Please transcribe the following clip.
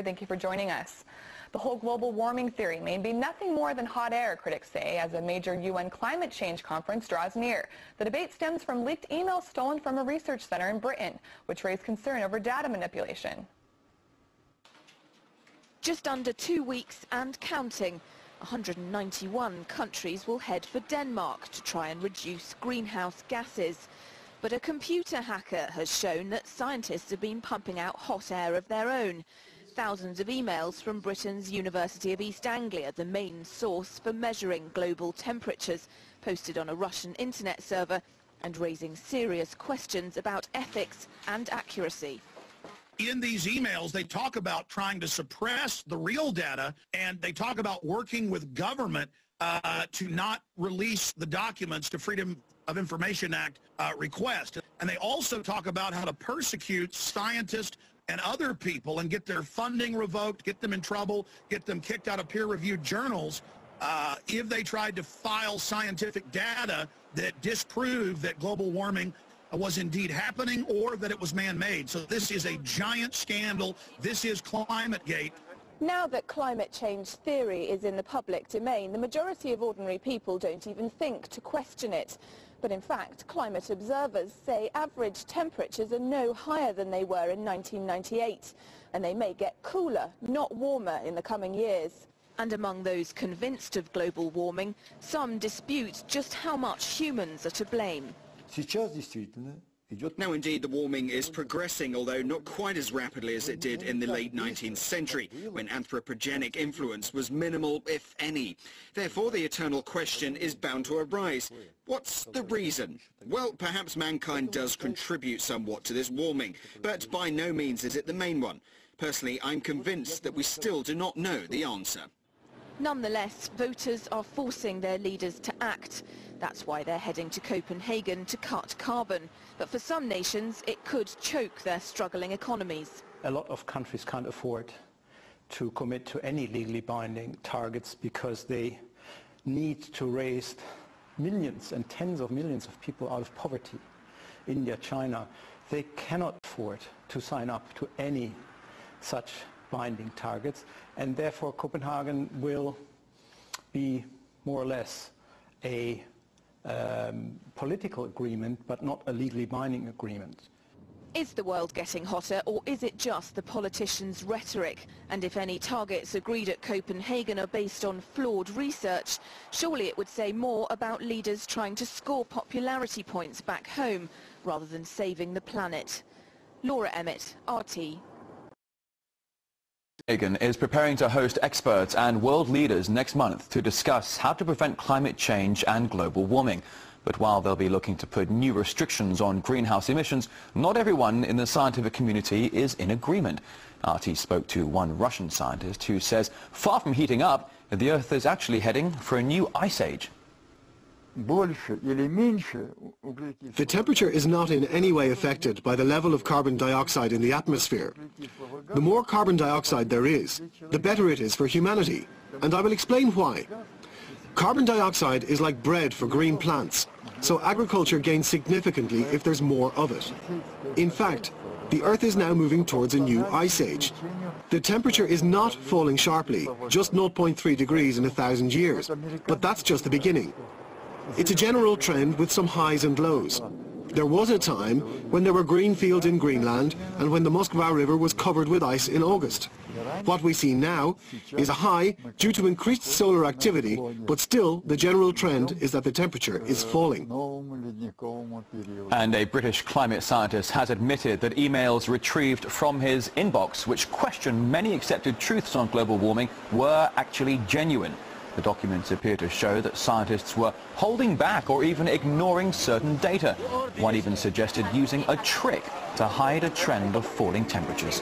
Thank you for joining us. The whole global warming theory may be nothing more than hot air, critics say, as a major UN climate change conference draws near. The debate stems from leaked emails stolen from a research center in Britain, which raised concern over data manipulation. Just under 2 weeks and counting, 191 countries will head for Denmark to try and reduce greenhouse gases. But a computer hacker has shown that scientists have been pumping out hot air of their own. Thousands of emails from Britain's University of East Anglia, the main source for measuring global temperatures, posted on a Russian internet server and raising serious questions about ethics and accuracy. In these emails, they talk about trying to suppress the real data, and they talk about working with government to not release the documents to Freedom of Information Act request. And they also talk about how to persecute scientists and other people and get their funding revoked, get them in trouble, get them kicked out of peer-reviewed journals if they tried to file scientific data that disproved that global warming was indeed happening or that it was man-made. So this is a giant scandal. This is ClimateGate. Now that climate change theory is in the public domain, the majority of ordinary people don't even think to question it. But in fact, climate observers say average temperatures are no higher than they were in 1998, and they may get cooler, not warmer, in the coming years. And among those convinced of global warming, some dispute just how much humans are to blame. Now, indeed, the warming is progressing, although not quite as rapidly as it did in the late 19th century, when anthropogenic influence was minimal, if any. Therefore, the eternal question is bound to arise. What's the reason? Well, perhaps mankind does contribute somewhat to this warming, but by no means is it the main one. Personally, I'm convinced that we still do not know the answer. Nonetheless, voters are forcing their leaders to act. That's why they're heading to Copenhagen to cut carbon. But for some nations, it could choke their struggling economies. A lot of countries can't afford to commit to any legally binding targets because they need to raise millions and tens of millions of people out of poverty. India, China, they cannot afford to sign up to any such binding targets, and therefore Copenhagen will be more or less a political agreement, but not a legally binding agreement. Is the world getting hotter, or is it just the politicians' rhetoric? And if any targets agreed at Copenhagen are based on flawed research, surely it would say more about leaders trying to score popularity points back home, rather than saving the planet. Laura Emmett, RT. Copenhagen is preparing to host experts and world leaders next month to discuss how to prevent climate change and global warming. But while they'll be looking to put new restrictions on greenhouse emissions, not everyone in the scientific community is in agreement. RT spoke to one Russian scientist who says far from heating up, the Earth is actually heading for a new ice age. The temperature is not in any way affected by the level of carbon dioxide in the atmosphere. The more carbon dioxide there is, the better it is for humanity. And I will explain why. Carbon dioxide is like bread for green plants, so agriculture gains significantly if there's more of it. In fact, the Earth is now moving towards a new ice age. The temperature is not falling sharply, just 0.3 degrees in 1,000 years, but that's just the beginning. It's a general trend with some highs and lows. There was a time when there were green fields in Greenland and when the Moskva River was covered with ice in August. What we see now is a high due to increased solar activity, but still the general trend is that the temperature is falling. And a British climate scientist has admitted that emails retrieved from his inbox, which question many accepted truths on global warming, were actually genuine. The documents appear to show that scientists were holding back or even ignoring certain data. One even suggested using a trick to hide a trend of falling temperatures.